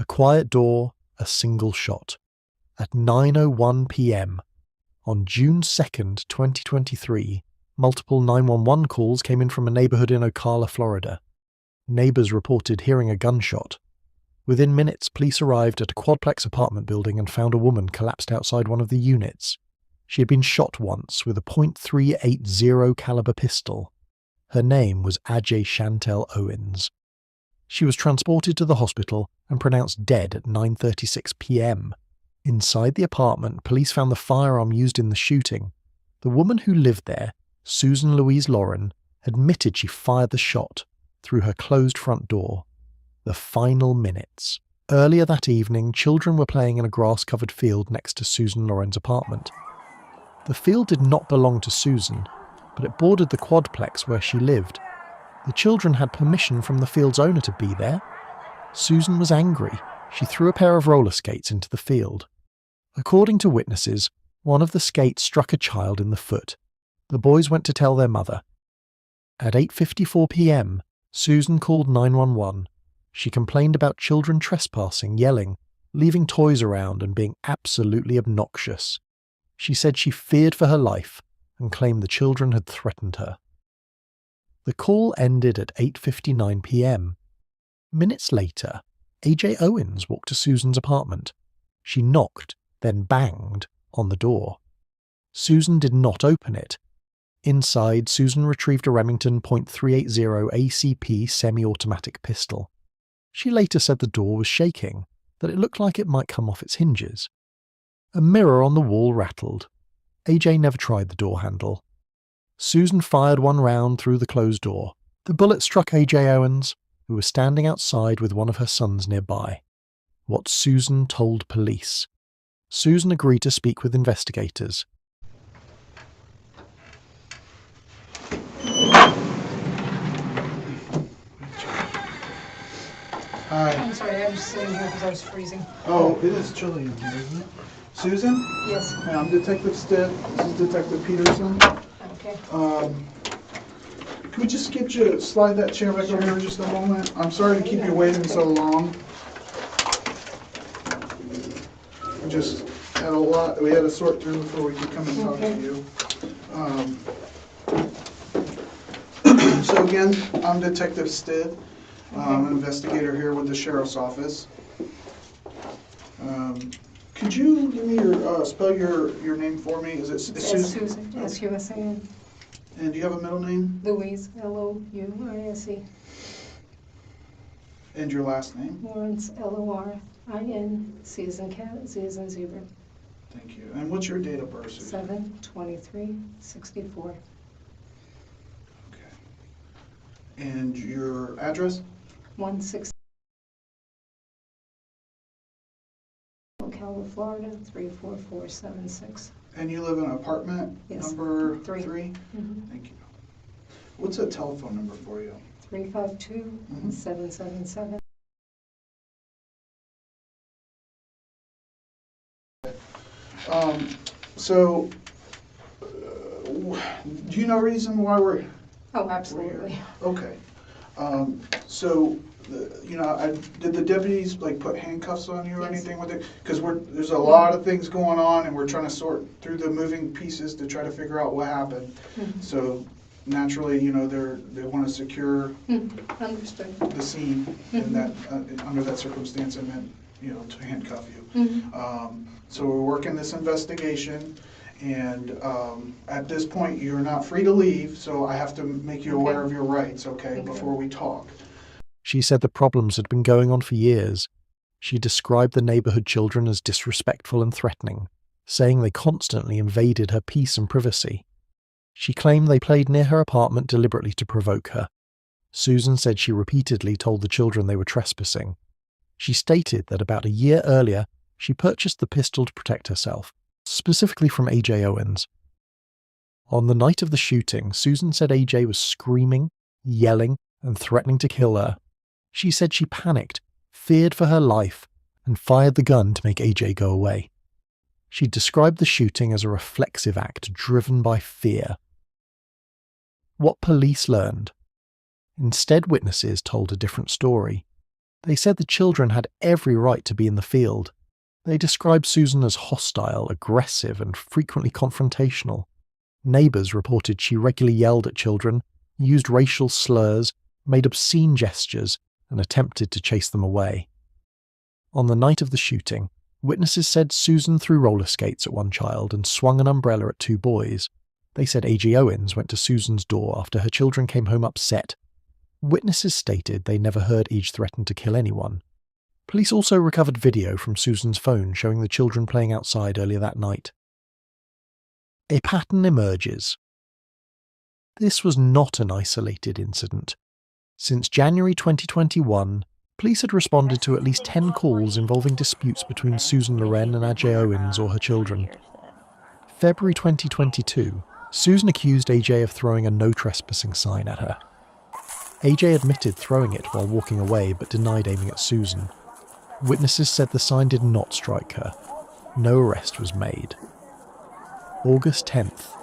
A quiet door, a single shot. At 9:01 p.m. on June 2nd, 2023, multiple 911 calls came in from a neighborhood in Ocala, Florida. Neighbors reported hearing a gunshot. Within minutes, police arrived at a quadplex apartment building and found a woman collapsed outside one of the units. She had been shot once with a .380 caliber pistol. Her name was Ajay Chantel Owens. She was transported to the hospital and pronounced dead at 9:36 p.m. Inside the apartment, police found the firearm used in the shooting. The woman who lived there, Susan Louise Lauren, admitted she fired the shot through her closed front door. The final minutes. Earlier that evening, children were playing in a grass-covered field next to Susan Lauren's apartment. The field did not belong to Susan, but it bordered the quadplex where she lived. The children had permission from the field's owner to be there. Susan was angry. She threw a pair of roller skates into the field. According to witnesses, one of the skates struck a child in the foot. The boys went to tell their mother. At 8:54 p.m., Susan called 911. She complained about children trespassing, yelling, leaving toys around and being absolutely obnoxious. She said she feared for her life and claimed the children had threatened her. The call ended at 8:59 p.m. Minutes later, A.J. Owens walked to Susan's apartment. She knocked, then banged, on the door. Susan did not open it. Inside, Susan retrieved a Remington .380 ACP semi-automatic pistol. She later said the door was shaking, that it looked like it might come off its hinges. A mirror on the wall rattled. A.J. never tried the door handle. Susan fired one round through the closed door. The bullet struck A.J. Owens, who was standing outside with one of her sons nearby. What Susan told police. Susan agreed to speak with investigators. Hi. I'm sorry, I'm just sitting here because I was freezing. Oh, it is chilly in here, isn't it? Susan? Yes. Hi, I'm Detective Stitt. This is Detective Peterson. Okay. Can we just get you, slide that chair back over here just a moment? I'm sorry to keep you waiting so long. We just had a lot, we had to sort through before we could come and talk to you. So again, I'm Detective Stitt. I'm an investigator here with the Sheriff's Office. Could you give me your, spell your name for me? Is it Susan? Susan, S-U-S-A-N. And do you have a middle name? Louise, L-O-U-I-S-E. And your last name? Lawrence, L-O-R-I-N, C as in cat, Z as in zebra. Thank you. And what's your date of birth, Susan? 7/23/64. Okay. And your address? 16 Ocala, Florida, 34476. And you live in apartment Yes. number 3. 3? Mm-hmm. Thank you. What's a telephone number for you? 352-777. So, do you know a reason why we're... Oh, absolutely. Okay. So, did the deputies like put handcuffs on you or Yes. anything with it? Because there's a lot of things going on, and we're trying to sort through the moving pieces to try to figure out what happened. Mm-hmm. So, naturally, they want to secure Understood. the scene in that under that circumstance, and then to handcuff you. Mm-hmm. So we're working this investigation. And at this point, you're not free to leave, so I have to make you aware of your rights, okay, before we talk. She said the problems had been going on for years. She described the neighborhood children as disrespectful and threatening, saying they constantly invaded her peace and privacy. She claimed they played near her apartment deliberately to provoke her. Susan said she repeatedly told the children they were trespassing. She stated that about a year earlier, she purchased the pistol to protect herself, specifically from A.J. Owens. On the night of the shooting, Susan said A.J. was screaming, yelling, and threatening to kill her. She said she panicked, feared for her life, and fired the gun to make A.J. go away. She described the shooting as a reflexive act driven by fear. What police learned. Instead, witnesses told a different story. They said the children had every right to be in the field. They described Susan as hostile, aggressive, and frequently confrontational. Neighbours reported she regularly yelled at children, used racial slurs, made obscene gestures, and attempted to chase them away. On the night of the shooting, witnesses said Susan threw roller skates at one child and swung an umbrella at two boys. They said A.J. Owens went to Susan's door after her children came home upset. Witnesses stated they never heard each threaten to kill anyone. Police also recovered video from Susan's phone showing the children playing outside earlier that night. A pattern emerges. This was not an isolated incident. Since January 2021, police had responded to at least 10 calls involving disputes between Susan Loren and A.J. Owens or her children. February 2022, Susan accused A.J. of throwing a no trespassing sign at her. A.J. admitted throwing it while walking away but denied aiming at Susan. Witnesses said the sign did not strike her. No arrest was made. August 10th,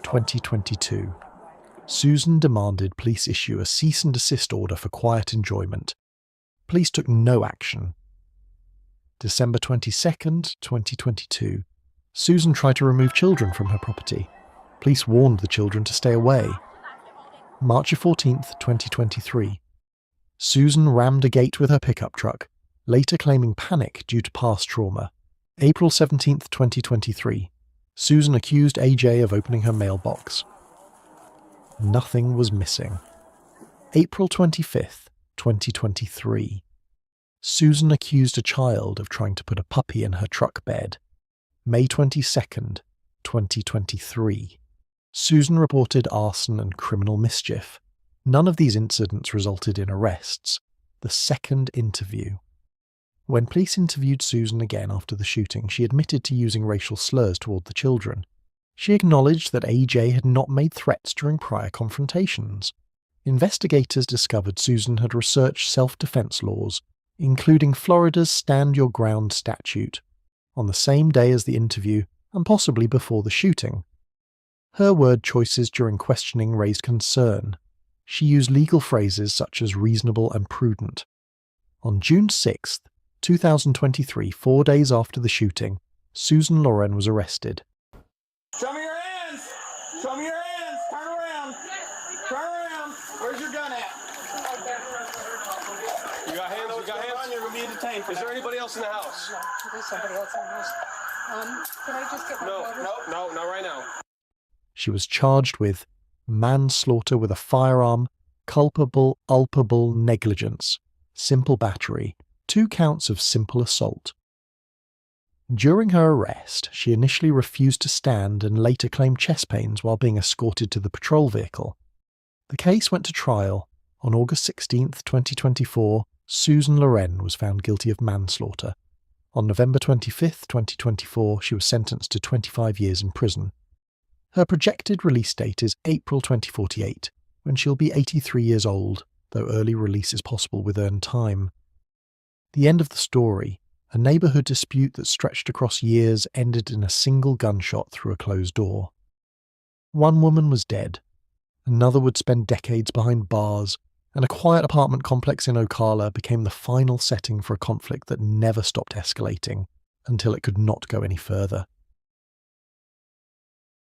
2022. Susan demanded police issue a cease and desist order for quiet enjoyment. Police took no action. December 22nd, 2022. Susan tried to remove children from her property. Police warned the children to stay away. March 14th, 2023. Susan rammed a gate with her pickup truck, later claiming panic due to past trauma. April 17th, 2023. Susan accused A.J. of opening her mailbox. Nothing was missing. April 25th, 2023. Susan accused a child of trying to put a puppy in her truck bed. May 22nd, 2023. Susan reported arson and criminal mischief. None of these incidents resulted in arrests. The second interview. When police interviewed Susan again after the shooting, she admitted to using racial slurs toward the children. She acknowledged that A.J. had not made threats during prior confrontations. Investigators discovered Susan had researched self-defense laws, including Florida's Stand Your Ground statute, on the same day as the interview and possibly before the shooting. Her word choices during questioning raised concern. She used legal phrases such as reasonable and prudent. On June 6th, 2023, 4 days after the shooting, Susan Loren was arrested. Show me your hands! Show me your hands! Turn around! Turn around! Where's your gun at? You got hands? You got hands? You're going to be detained. Is there anybody else in the house? There's somebody else in the house. Can I just get my brother? No, not right now. She was charged with manslaughter with a firearm, culpable negligence, simple battery, 2 counts of simple assault. During her arrest, she initially refused to stand and later claimed chest pains while being escorted to the patrol vehicle. The case went to trial. On August 16, 2024, Susan Loren was found guilty of manslaughter. On November 25, 2024, she was sentenced to 25 years in prison. Her projected release date is April 2048, when she'll be 83 years old, though early release is possible with earned time. The end of the story, a neighbourhood dispute that stretched across years, ended in a single gunshot through a closed door. One woman was dead. Another would spend decades behind bars, and a quiet apartment complex in Ocala became the final setting for a conflict that never stopped escalating until it could not go any further.